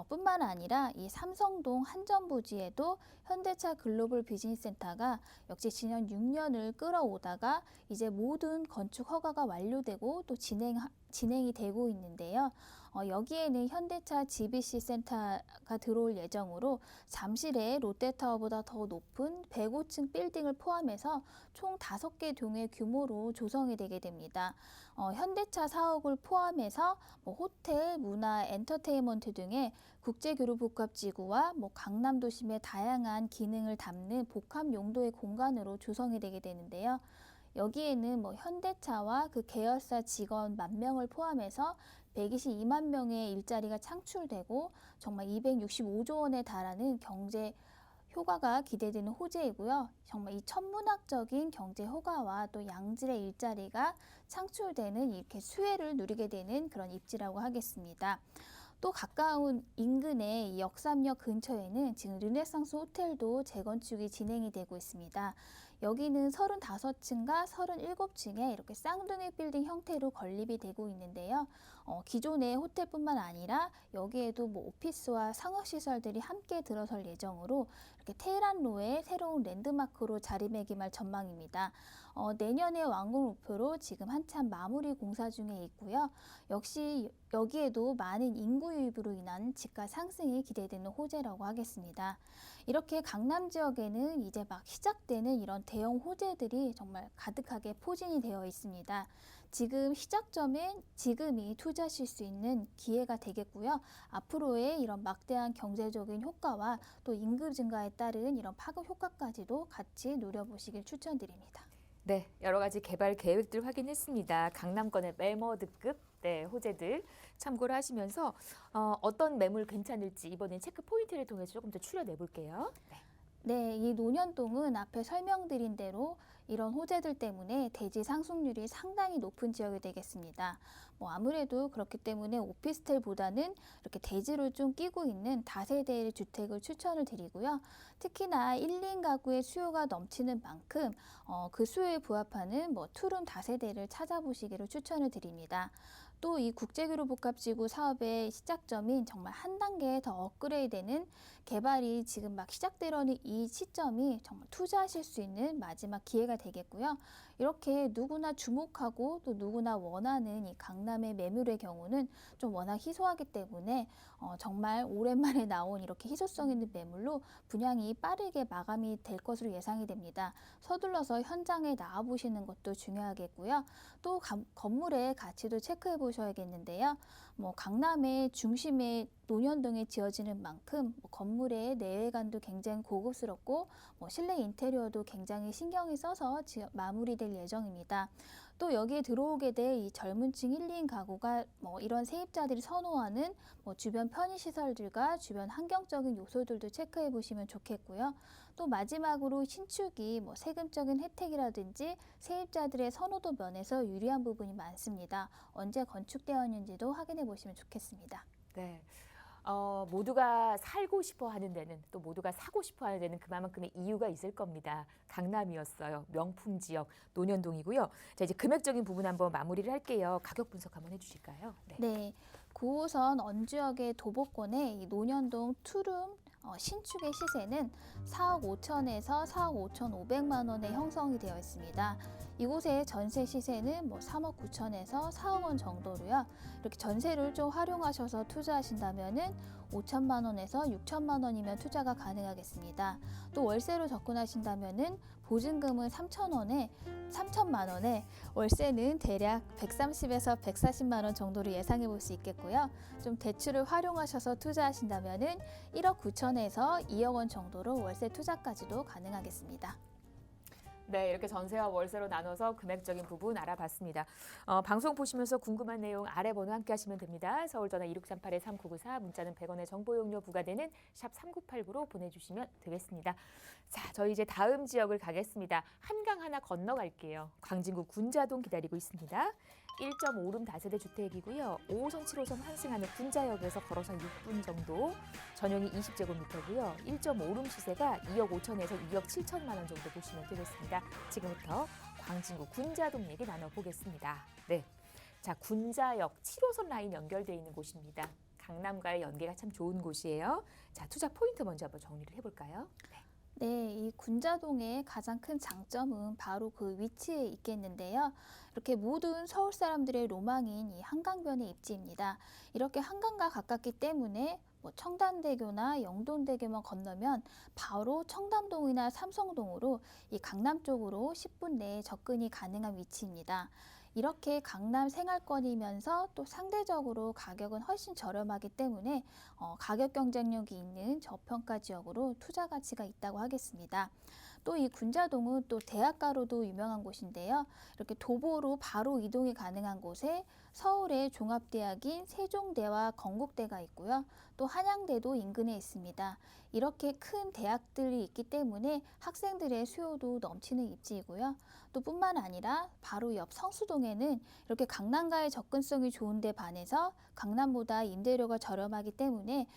뿐만 아니라 이 삼성동 한전부지에도 현대차 글로벌 비즈니스 센터가 역시 지난 6년을 끌어오다가 이제 모든 건축 허가가 완료되고 또 진행이 되고 있는데요. 여기에는 현대차 GBC 센터가 들어올 예정으로 잠실의 롯데타워보다 더 높은 105층 빌딩을 포함해서 총 5개 동의 규모로 조성이 되게 됩니다. 현대차 사옥을 포함해서 뭐 호텔, 문화, 엔터테인먼트 등의 국제교류복합지구와 뭐 강남 도심의 다양한 기능을 담는 복합 용도의 공간으로 조성이 되게 되는데요. 여기에는 뭐 현대차와 그 계열사 직원 10,000명을 포함해서 122만 명의 일자리가 창출되고 정말 265조 원에 달하는 경제 효과가 기대되는 호재이고요. 정말 이 천문학적인 경제 효과와 또 양질의 일자리가 창출되는 이렇게 수혜를 누리게 되는 그런 입지라고 하겠습니다. 또 가까운 인근의 역삼역 근처에는 지금 르네상스 호텔도 재건축이 진행이 되고 있습니다. 여기는 35층과 37층에 이렇게 쌍둥이 빌딩 형태로 건립이 되고 있는데요. 기존의 호텔뿐만 아니라 여기에도 뭐 오피스와 상업시설들이 함께 들어설 예정으로 이렇게 테헤란로의 새로운 랜드마크로 자리매김할 전망입니다. 내년에 완공 목표로 지금 한참 마무리 공사 중에 있고요. 역시 여기에도 많은 인구 유입으로 인한 집가 상승이 기대되는 호재라고 하겠습니다. 이렇게 강남 지역에는 이제 막 시작되는 이런 대형 호재들이 정말 가득하게 포진이 되어 있습니다. 지금 시작점엔 지금이 투자하실 수 있는 기회가 되겠고요. 앞으로의 이런 막대한 경제적인 효과와 또 인구 증가에 따른 이런 파급 효과까지도 같이 노려보시길 추천드립니다. 네, 여러 가지 개발 계획들 확인했습니다. 강남권의 매머드급 호재들 참고를 하시면서 어떤 매물 괜찮을지 이번엔 체크 포인트를 통해서 조금 더 추려내 볼게요. 네, 이 논현동은 앞에 설명드린 대로 이런 호재들 때문에 대지 상승률이 상당히 높은 지역이 되겠습니다. 아무래도 그렇기 때문에 오피스텔보다는 이렇게 대지를 좀 끼고 있는 다세대 주택을 추천을 드리고요. 특히나 1, 2인 가구의 수요가 넘치는 만큼 그 수요에 부합하는 투룸 다세대를 찾아보시기를 추천을 드립니다. 또 이 국제교류복합지구 사업의 시작점인 정말 한 단계 더 업그레이드되는 개발이 지금 막 시작되려는 이 시점이 정말 투자하실 수 있는 마지막 기회가 되겠고요. 이렇게 누구나 주목하고 또 누구나 원하는 이 강남의 매물의 경우는 좀 워낙 희소하기 때문에 정말 오랜만에 나온 이렇게 희소성 있는 매물로 분양이 빠르게 마감이 될 것으로 예상이 됩니다. 서둘러서 현장에 나와 보시는 것도 중요하겠고요. 또 건물의 가치도 체크해 보셔야겠는데요. 강남의 중심에 논현동에 지어지는 만큼 건물의 내외관도 굉장히 고급스럽고 실내 인테리어도 굉장히 신경이 써서 마무리될 예정입니다. 또 여기에 들어오게 될 이 젊은 층 1, 2인 가구가 이런 세입자들이 선호하는 주변 편의시설들과 주변 환경적인 요소들도 체크해 보시면 좋겠고요. 또 마지막으로 신축이 세금적인 혜택이라든지 세입자들의 선호도 면에서 유리한 부분이 많습니다. 언제 건축되었는지도 확인해 보시면 좋겠습니다. 네. 모두가 살고 싶어 하는 데는 또 모두가 사고 싶어 하는 데는 그만큼의 이유가 있을 겁니다. 강남이었어요. 명품 지역 논현동이고요. 자, 이제 금액적인 부분 한번 마무리를 할게요. 가격 분석 한번 해주실까요? 네. 9호선 언주역의 도보권의 이 논현동 투룸 신축의 시세는 4억 5천에서 4억 5,500만 원에 형성이 되어 있습니다. 이곳의 전세 시세는 3억 9천에서 4억 원 정도로요. 이렇게 전세를 좀 활용하셔서 투자하신다면은 5천만 원에서 6천만 원이면 투자가 가능하겠습니다. 또 월세로 접근하신다면은 보증금은 3천만 원에 월세는 대략 130에서 140만 원 정도로 예상해 볼 수 있겠고요. 좀 대출을 활용하셔서 투자하신다면은 1억 9천에서 2억 원 정도로 월세 투자까지도 가능하겠습니다. 네, 이렇게 전세와 월세로 나눠서 금액적인 부분 알아봤습니다. 방송 보시면서 궁금한 내용 아래 번호 함께 하시면 됩니다. 서울전화 2638-3994, 문자는 100원의 정보 용료 부과되는 샵 3989로 보내주시면 되겠습니다. 자, 저희 이제 다음 지역을 가겠습니다. 한강 하나 건너갈게요. 광진구 군자동 기다리고 있습니다. 1.5룸 다세대 주택이고요. 5호선, 7호선 환승하는 군자역에서 걸어서 6분 정도, 전용이 20제곱미터고요. 1.5룸 시세가 2억 5천에서 2억 7천만 원 정도 보시면 되겠습니다. 지금부터 광진구 군자동 얘기 나눠보겠습니다. 네, 자, 군자역 7호선 라인 연결되어 있는 곳입니다. 강남과의 연계가 참 좋은 곳이에요. 자, 투자 포인트 먼저 한번 정리를 해볼까요? 네, 이 군자동의 가장 큰 장점은 바로 그 위치에 있겠는데요. 이렇게 모든 서울 사람들의 로망인 이 한강변의 입지입니다. 이렇게 한강과 가깝기 때문에 뭐 청담대교나 영동대교만 건너면 바로 청담동이나 삼성동으로 이 강남 쪽으로 10분 내에 접근이 가능한 위치입니다. 이렇게 강남 생활권이면서 또 상대적으로 가격은 훨씬 저렴하기 때문에 가격 경쟁력이 있는 저평가 지역으로 투자 가치가 있다고 하겠습니다. 또 이 군자동은 또 대학가로도 유명한 곳인데요. 이렇게 도보로 바로 이동이 가능한 곳에 서울의 종합대학인 세종대와 건국대가 있고요. 또 한양대도 인근에 있습니다. 이렇게 큰 대학들이 있기 때문에 학생들의 수요도 넘치는 입지이고요. 또 뿐만 아니라 바로 옆 성수동에는 이렇게 강남과의 접근성이 좋은 데 반해서 강남보다 임대료가 저렴하기 때문에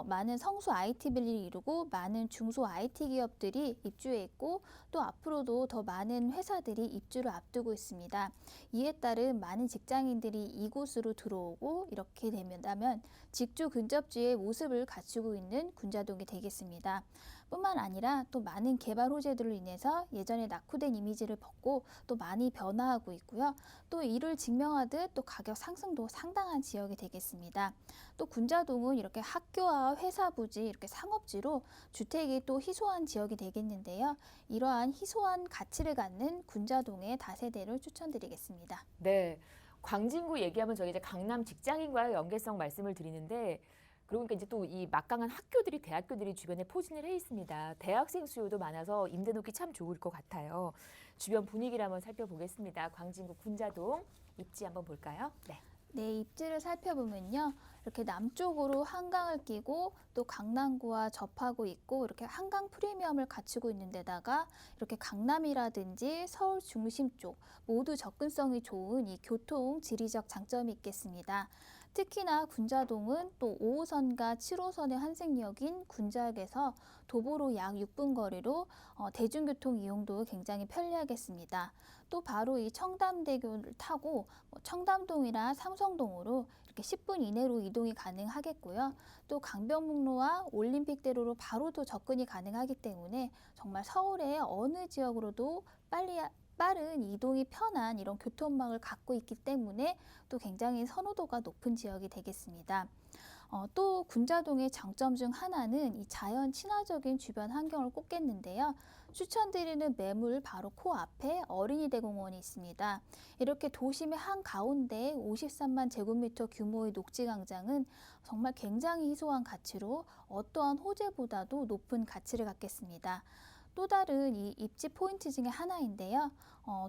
많은 성수 IT밸리를 이루고 많은 중소 IT 기업들이 입주해 있고 또 앞으로도 더 많은 회사들이 입주를 앞두고 있습니다. 이에 따른 많은 직장인들이 이곳으로 들어오고 이렇게 되면 직주 근접지의 모습을 갖추고 있는 군자동이 되겠습니다. 뿐만 아니라 또 많은 개발 호재들로 인해서 예전에 낙후된 이미지를 벗고 또 많이 변화하고 있고요. 또 이를 증명하듯 또 가격 상승도 상당한 지역이 되겠습니다. 또 군자동은 이렇게 학교와 회사 부지, 이렇게 상업지로 주택이 또 희소한 지역이 되겠는데요. 이러한 희소한 가치를 갖는 군자동의 다세대를 추천드리겠습니다. 네, 광진구 얘기하면 저희 이제 강남 직장인과의 연계성 말씀을 드리는데, 그러니까 이제 또 이 막강한 학교들이, 대학교들이 주변에 포진을 해 있습니다. 대학생 수요도 많아서 임대 놓기 참 좋을 것 같아요. 주변 분위기를 한번 살펴보겠습니다. 광진구 군자동 입지 한번 볼까요? 네. 네, 입지를 살펴보면요. 이렇게 남쪽으로 한강을 끼고 또 강남구와 접하고 있고 이렇게 한강 프리미엄을 갖추고 있는 데다가 이렇게 강남이라든지 서울 중심 쪽 모두 접근성이 좋은 이 교통 지리적 장점이 있겠습니다. 특히나 군자동은 또 5호선과 7호선의 환승역인 군자역에서 도보로 약 6분 거리로 대중교통 이용도 굉장히 편리하겠습니다. 또 바로 이 청담대교를 타고 청담동이나 삼성동으로 이렇게 10분 이내로 이동이 가능하겠고요. 또 강변북로와 올림픽대로로 바로도 접근이 가능하기 때문에 정말 서울의 어느 지역으로도 빠른 이동이 편한 이런 교통망을 갖고 있기 때문에 또 굉장히 선호도가 높은 지역이 되겠습니다. 또 군자동의 장점 중 하나는 이 자연 친화적인 주변 환경을 꼽겠는데요. 추천드리는 매물 바로 코앞에 어린이대공원이 있습니다. 이렇게 도심의 한가운데 53만 제곱미터 규모의 녹지광장은 정말 굉장히 희소한 가치로 어떠한 호재보다도 높은 가치를 갖겠습니다. 또 다른 이 입지 포인트 중에 하나인데요.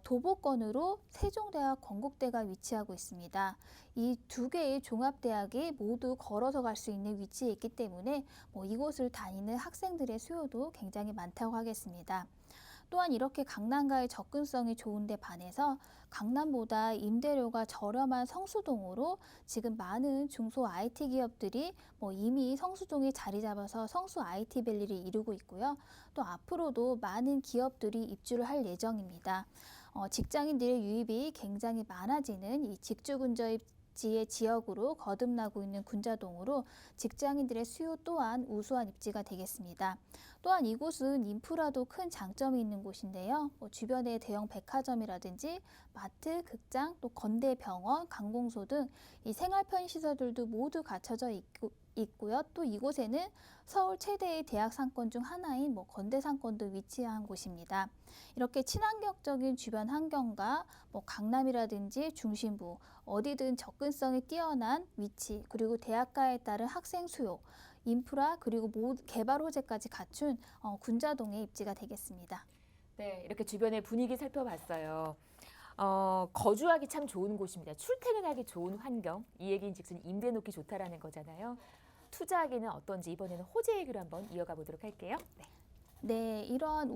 도보권으로 세종대와 건국대가 위치하고 있습니다. 이 두 개의 종합대학이 모두 걸어서 갈 수 있는 위치에 있기 때문에 이곳을 다니는 학생들의 수요도 굉장히 많다고 하겠습니다. 또한 이렇게 강남과의 접근성이 좋은데 반해서 강남보다 임대료가 저렴한 성수동으로 지금 많은 중소 IT 기업들이 이미 성수동에 자리 잡아서 성수 IT밸리를 이루고 있고요. 또 앞으로도 많은 기업들이 입주를 할 예정입니다. 직장인들의 유입이 굉장히 많아지는 이 직주 근접의 지역으로 거듭나고 있는 군자동으로 직장인들의 수요 또한 우수한 입지가 되겠습니다. 또한 이곳은 인프라도 큰 장점이 있는 곳인데요. 주변에 대형 백화점이라든지 마트, 극장, 또 건대 병원, 관공서 등 이 생활 편의 시설들도 모두 갖춰져 있고요. 또 이곳에는 서울 최대의 대학 상권 중 하나인 건대 상권도 위치한 곳입니다. 이렇게 친환경적인 주변 환경과 강남이라든지 중심부 어디든 접근성이 뛰어난 위치 그리고 대학가에 따른 학생 수요 인프라 그리고 개발 호재까지 갖춘 군자동의 입지가 되겠습니다. 네, 이렇게 주변의 분위기 살펴봤어요. 거주하기 참 좋은 곳입니다. 출퇴근하기 좋은 환경. 이 얘기인즉슨 임대 놓기 좋다라는 거잖아요. 투자하기는 어떤지 이번에는 호재 얘기로 한번 이어가 보도록 할게요. 네. 네, 이러한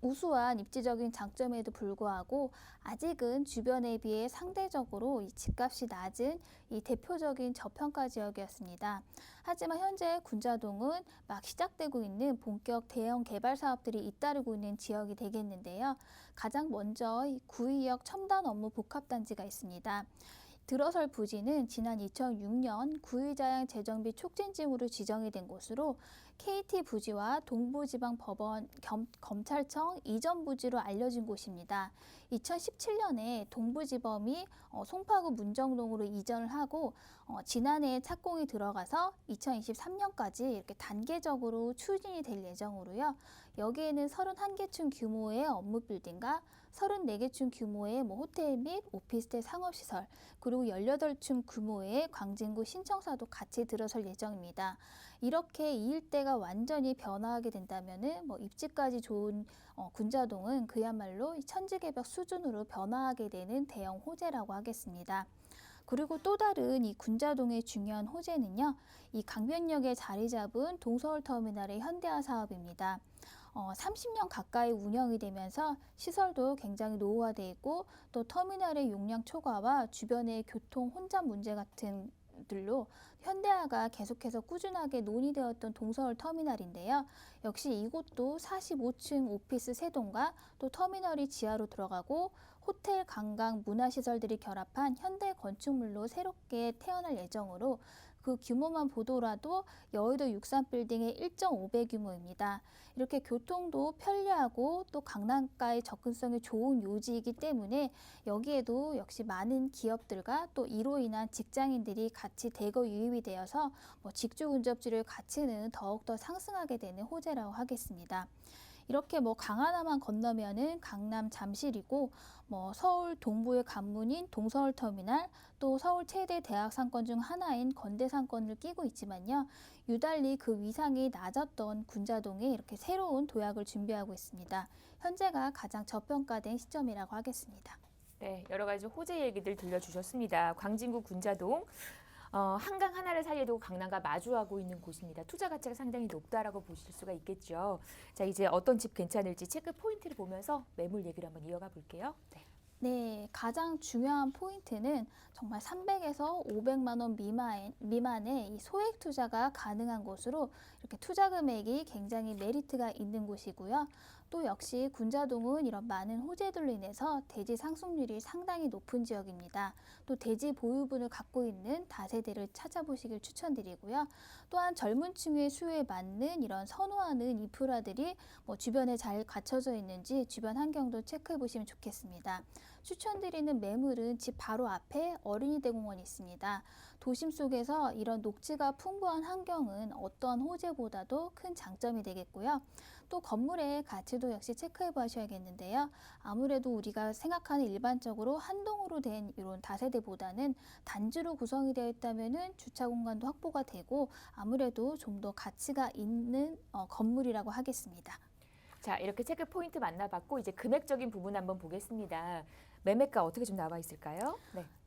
우수한 입지적인 장점에도 불구하고 아직은 주변에 비해 상대적으로 이 집값이 낮은 이 대표적인 저평가 지역이었습니다. 하지만 현재 군자동은 막 시작되고 있는 본격 대형 개발 사업들이 잇따르고 있는 지역이 되겠는데요. 가장 먼저 이 구의역 첨단 업무 복합단지가 있습니다. 들어설 부지는 지난 2006년 구의자양 재정비 촉진지구로 지정이 된 곳으로 KT 부지와 동부지방법원 검찰청 이전 부지로 알려진 곳입니다. 2017년에 동부지법이 송파구 문정동으로 이전을 하고 지난해 착공이 들어가서 2023년까지 이렇게 단계적으로 추진이 될 예정으로요. 여기에는 31개층 규모의 업무 빌딩과 34개층 규모의 호텔 및 오피스텔 상업시설, 그리고 18층 규모의 광진구 신청사도 같이 들어설 예정입니다. 이렇게 이 일대가 완전히 변화하게 된다면은 입지까지 좋은 군자동은 그야말로 천지개벽 수준으로 변화하게 되는 대형 호재라고 하겠습니다. 그리고 또 다른 이 군자동의 중요한 호재는요, 이 강변역에 자리 잡은 동서울터미널의 현대화 사업입니다. 30년 가까이 운영이 되면서 시설도 굉장히 노후화되어 있고 또 터미널의 용량 초과와 주변의 교통 혼잡 문제 같은 들로 현대화가 계속해서 꾸준하게 논의되었던 동서울 터미널인데요. 역시 이곳도 45층 오피스 3동과 또 터미널이 지하로 들어가고 호텔, 관광, 문화시설들이 결합한 현대 건축물로 새롭게 태어날 예정으로 그 규모만 보더라도 여의도 63빌딩의 1.5배 규모입니다. 이렇게 교통도 편리하고 또 강남가의 접근성이 좋은 요지이기 때문에 여기에도 역시 많은 기업들과 또 이로 인한 직장인들이 같이 대거 유입이 되어서 직주 근접지율 가치는 더욱더 상승하게 되는 호재라고 하겠습니다. 이렇게 강하나만 건너면은 강남 잠실이고 서울 동부의 관문인 동서울터미널 또 서울 최대 대학 상권 중 하나인 건대 상권을 끼고 있지만요. 유달리 그 위상이 낮았던 군자동에 이렇게 새로운 도약을 준비하고 있습니다. 현재가 가장 저평가된 시점이라고 하겠습니다. 네, 여러 가지 호재 얘기들 들려주셨습니다. 광진구 군자동. 한강 하나를 사이에 두고 강남과 마주하고 있는 곳입니다. 투자 가치가 상당히 높다라고 보실 수가 있겠죠. 자, 이제 어떤 집 괜찮을지 체크 포인트를 보면서 매물 얘기를 한번 이어가 볼게요. 네, 가장 중요한 포인트는 정말 300에서 500만 원 미만의 이 소액 투자가 가능한 곳으로 이렇게 투자 금액이 굉장히 메리트가 있는 곳이고요. 또 역시 군자동은 이런 많은 호재들로 인해서 대지 상승률이 상당히 높은 지역입니다. 또 대지 보유분을 갖고 있는 다세대를 찾아보시길 추천드리고요. 또한 젊은 층의 수요에 맞는 이런 선호하는 인프라들이 주변에 잘 갖춰져 있는지 주변 환경도 체크해 보시면 좋겠습니다. 추천드리는 매물은 집 바로 앞에 어린이대공원이 있습니다. 도심 속에서 이런 녹지가 풍부한 환경은 어떠한 호재보다도 큰 장점이 되겠고요. 또 건물의 가치도 역시 체크해 보셔야겠는데요. 아무래도 우리가 생각하는 일반적으로 한 동으로 된 이런 다세대보다는 단지로 구성이 되어 있다면은 주차 공간도 확보가 되고 아무래도 좀 더 가치가 있는 건물이라고 하겠습니다. 자, 이렇게 체크 포인트 만나봤고 이제 금액적인 부분 한번 보겠습니다. 매매가 어떻게 좀 나와 있을까요?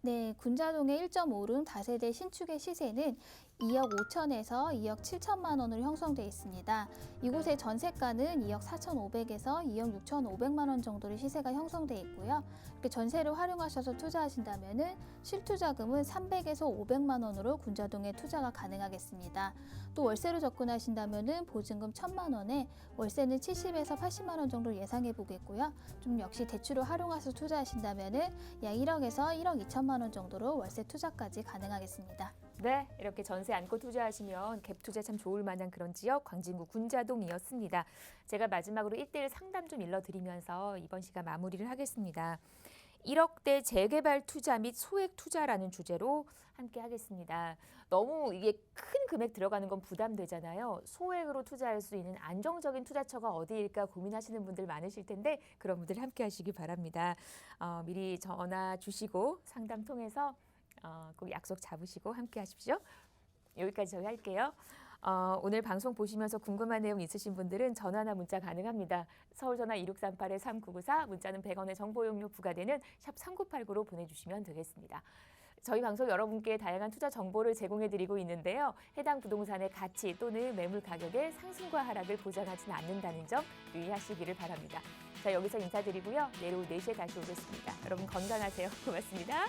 네, 군자동의 1.5룸 다세대 신축의 시세는 2억 5천에서 2억 7천만 원으로 형성되어 있습니다. 이곳의 전세가는 2억 4,500에서 2억 6,500만 원 정도로 시세가 형성되어 있고요. 이렇게 전세를 활용하셔서 투자하신다면은 실투자금은 300에서 500만 원으로 군자동에 투자가 가능하겠습니다. 또 월세로 접근하신다면은 보증금 1,000만 원에 월세는 70에서 80만 원 정도 예상해 보겠고요. 좀 역시 대출을 활용해서 투자하신다면은 약 1억에서 1억 2천만 원 정도로 월세 투자까지 가능하겠습니다. 네, 이렇게 전세 안고 투자하시면 갭 투자 참 좋을 만한 그런 지역 광진구 군자동이었습니다. 제가 마지막으로 1대1 상담 좀 일러드리면서 이번 시간 마무리를 하겠습니다. 1억대 재개발 투자 및 소액 투자라는 주제로 함께 하겠습니다. 너무 이게 큰 금액 들어가는 건 부담되잖아요. 소액으로 투자할 수 있는 안정적인 투자처가 어디일까 고민하시는 분들 많으실 텐데 그런 분들 함께 하시기 바랍니다. 미리 전화 주시고 상담 통해서 꼭 약속 잡으시고 함께 하십시오. 여기까지 저희 할게요. 오늘 방송 보시면서 궁금한 내용 있으신 분들은 전화나 문자 가능합니다. 서울전화 2638-3994, 문자는 100원의 정보 용료 부과되는 샵 3989로 보내주시면 되겠습니다. 저희 방송 여러분께 다양한 투자 정보를 제공해드리고 있는데요. 해당 부동산의 가치 또는 매물 가격의 상승과 하락을 보장하지는 않는다는 점 유의하시기를 바랍니다. 자, 여기서 인사드리고요. 내일 오후 4시에 다시 오겠습니다. 여러분 건강하세요. 고맙습니다.